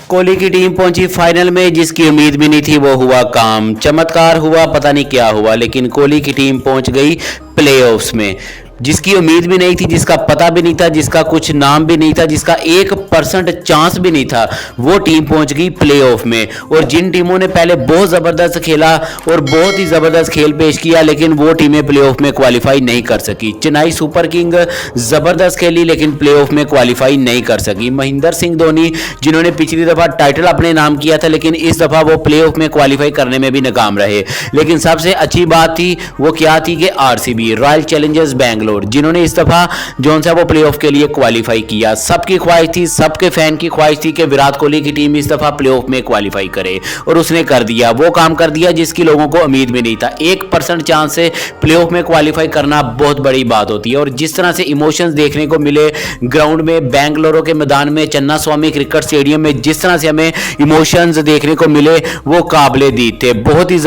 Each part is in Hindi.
कोहली की टीम पहुंची फाइनल में, जिसकी उम्मीद भी नहीं थी वो हुआ काम। चमत्कार हुआ, पता नहीं क्या हुआ, लेकिन कोहली की टीम पहुंच गई प्लेऑफ्स में। जिसकी उम्मीद भी नहीं थी, जिसका पता भी नहीं था, जिसका कुछ नाम भी नहीं था, जिसका 1% चांस भी नहीं था, वो टीम पहुंच गई प्लेऑफ में। और जिन टीमों ने पहले बहुत ज़बरदस्त खेला और बहुत ही ज़बरदस्त खेल पेश किया, लेकिन वो टीमें प्लेऑफ में क्वालिफाई नहीं कर सकी। चेन्नई सुपर किंग ज़बरदस्त खेली लेकिन प्लेऑफ में क्वालिफाई नहीं कर सकी। महेंद्र सिंह धोनी, जिन्होंने पिछली दफ़ा टाइटल अपने नाम किया था, लेकिन इस दफ़ा वो प्लेऑफ में क्वालिफाई करने में भी नाकाम रहे। लेकिन सबसे अच्छी बात थी वो क्या थी कि आरसीबी, रॉयल चैलेंजर्स बैंगलोर, जिन्होंने इस दफा जोन सा वो प्लेऑफ के लिए क्वालिफाई किया। सबकी ख्वाहिश थी, सबके फैन की ख्वाहिश थी कि विराट कोहली की टीम इस दफा प्लेऑफ में क्वालिफाई करे, और उसने कर दिया। वो काम कर दिया जिसकी लोगों को उम्मीद भी नहीं था। 1% चांस से प्लेऑफ में क्वालिफाई करना बहुत बड़ी बात होती है। और जिस तरह से इमोशंस देखने को मिले ग्राउंड में, बेंगलुरु के मैदान में, चन्ना स्वामी क्रिकेट स्टेडियम में, जिस तरह से हमें इमोशंस देखने को मिले वो काबिले दीद थे। बहुत ही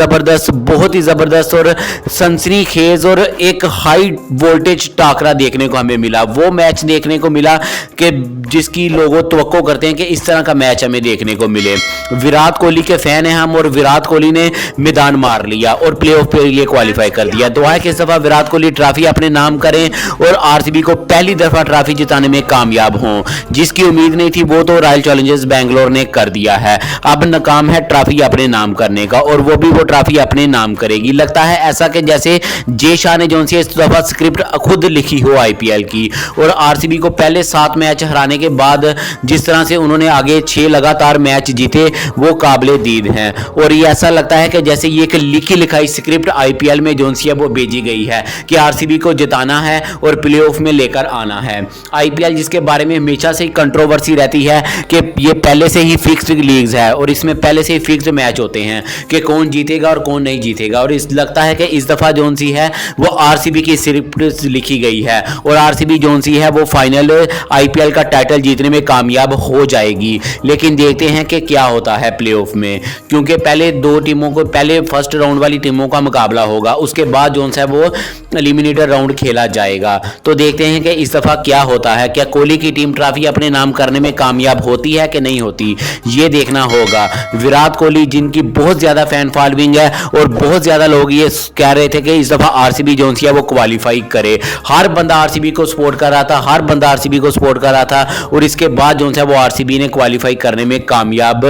ज़बरदस्त और सनसनीखेज और एक हाई वोल्टेज टाकरा देखने को हमें मिला। वो मैच देखने को मिला कि जिसकी लोग तवक्को करते हैं कि इस तरह का मैच हमें देखने को मिले। विराट कोहली के फैन हैं हम, और विराट कोहली ने मैदान मार लिया और प्लेऑफ के लिए क्वालिफाई कर दिया। दुआ है कि इस दफा विराट कोहली ट्रॉफी अपने नाम करें और आरसीबी को पहली दफा ट्रॉफी जिताने में कामयाब हों। जिसकी उम्मीद नहीं थी वो तो रॉयल चैलेंजर्स बैंगलोर ने कर दिया है। अब नाकाम है ट्रॉफी अपने नाम करने का, और वो भी वो ट्रॉफी अपने नाम करेगी। लगता है ऐसा कि जैसे जे शाह ने जो सी इस दफा स्क्रिप्ट खुद लिखी हो आईपीएल की, और आरसीबी को पहले 7 मैच हराने के बाद जिस तरह से उन्होंने आगे 6 लगातार मैच जीते वो काबिले दीद हैं। और ये ऐसा लगता है कि जैसे ये एक लिखी लिखाई स्क्रिप्ट आईपीएल में जो सी है वो भेजी गई है कि आरसीबी को जिताना है और प्लेऑफ में लेकर आना है। आईपीएल जिसके बारे में हमेशा से ही कंट्रोवर्सी रहती है कि ये पहले से ही फिक्स्ड लीग्स है और इसमें पहले से ही फिक्स्ड मैच होते हैं कि कौन जीतेगा और कौन नहीं जीतेगा। और इस लगता है कि इस दफा जो सी है वो आरसीबी की स्क्रिप्ट लिखी गई है और आरसीबी जोन सी है वो फाइनल आईपीएल का टाइटल जीतने में कामयाब हो जाएगी। लेकिन देखते हैं कि क्या होता है प्लेऑफ में, क्योंकि पहले 2 टीमों को, पहले फर्स्ट राउंड वाली टीमों का मुकाबला होगा, उसके बाद जोन सा है वो एलिमिनेटर राउंड खेला जाएगा। तो देखते हैं कि इस दफा क्या होता है। क्या कोहली की टीम ट्रॉफी अपने नाम करने में कामयाब होती है कि नहीं होती, ये देखना होगा। विराट कोहली, जिनकी बहुत ज्यादा फैन फॉलोइंग है और बहुत ज्यादा लोग ये कह रहे थे कि इस दफा आरसीबी जोन सी है वो क्वालिफाई करे। हर बंदा आरसीबी को सपोर्ट कर रहा था, हर बंदा आरसीबी को सपोर्ट कर रहा था, और इसके बाद जो है वो आरसीबी ने क्वालिफाई करने में कामयाब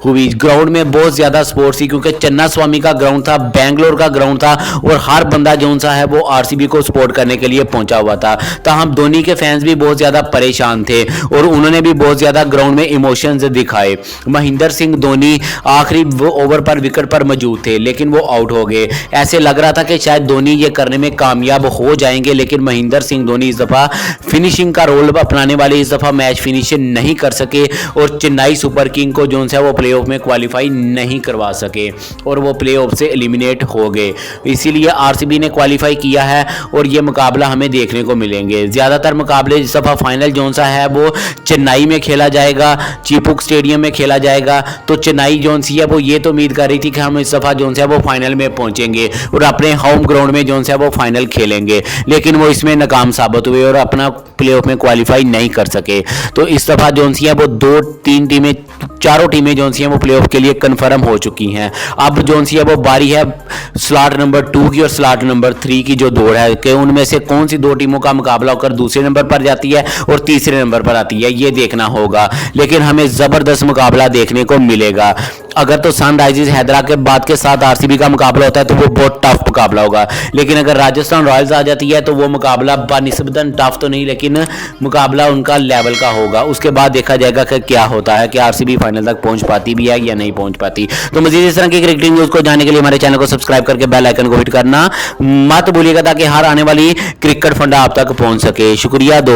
हुई। ग्राउंड में बहुत ज्यादा सपोर्ट थी क्योंकि चन्ना स्वामी का ग्राउंड था, बेंगलोर का ग्राउंड था, और हर बंदा जो सा है वो आरसीबी को सपोर्ट करने के लिए पहुंचा हुआ था। ताहम धोनी के फैंस भी बहुत ज्यादा परेशान थे और उन्होंने भी बहुत ज्यादा ग्राउंड में इमोशंस दिखाए। महेंद्र सिंह धोनी आखिरी ओवर पर विकेट पर मौजूद थे लेकिन वो आउट हो गए। ऐसे लग रहा था कि शायद धोनी ये करने में कामयाब हो जाएंगे, लेकिन महेंद्र सिंह धोनी इस दफा फिनिशिंग का रोल अपनाने वाले इस दफा मैच फिनिश नहीं कर सके और चेन्नई सुपर किंग को जो है वो प्लेऑफ में क्वालिफाई नहीं करवा सके और वो प्लेऑफ से एलिमिनेट हो गए। इसीलिए आरसीबी ने क्वालिफाई किया है और ये मुकाबला हमें देखने को मिलेंगे। ज़्यादातर मुकाबले इस दफा फाइनल जो सा है वो चेन्नई में खेला जाएगा, चीपुक स्टेडियम में खेला जाएगा। तो चेन्नई जो सी है वो ये तो उम्मीद कर रही थी कि हम इस दफा जो है वो फाइनल में पहुंचेंगे और अपने होम ग्राउंड में जो है वो फाइनल खेलेंगे, लेकिन वो इसमें नाकाम साबित हुए और अपना प्लेऑफ में क्वालिफाई नहीं कर सके। तो इस दफा जो सी है वो 2-3 टीमें, चारों टीमें जो सी हैं वो प्लेऑफ के लिए कंफर्म हो चुकी हैं। अब जो सी है वो बारी है स्लॉट नंबर 2 की और स्लॉट नंबर 3 की जो दौड़ है कि उनमें से कौन सी 2 टीमों का मुकाबला होकर दूसरे नंबर पर जाती है और तीसरे नंबर पर आती है, ये देखना होगा। लेकिन हमें ज़बरदस्त मुकाबला देखने को मिलेगा। अगर तो सनराइजर्स हैदराबाद के साथ आरसीबी का मुकाबला होता है तो वो बहुत टफ मुकाबला होगा, लेकिन अगर राजस्थान रॉयल्स आ जाती है तो वो मुकाबला बनिस्बतन टफ तो नहीं, लेकिन मुकाबला उनका लेवल का होगा। उसके बाद देखा जाएगा कि क्या होता है, कि आरसीबी फाइनल तक पहुंच पाती भी है या नहीं पहुंच पाती। तो मजीद इस तरह की क्रिकेटिंग न्यूज़ को जानने के लिए हमारे चैनल को सब्सक्राइब करके बेल आइकन को हिट करना मत भूलिएगा ताकि हर आने वाली क्रिकेट फंडा आप तक पहुंच सके। शुक्रिया दोस्तों।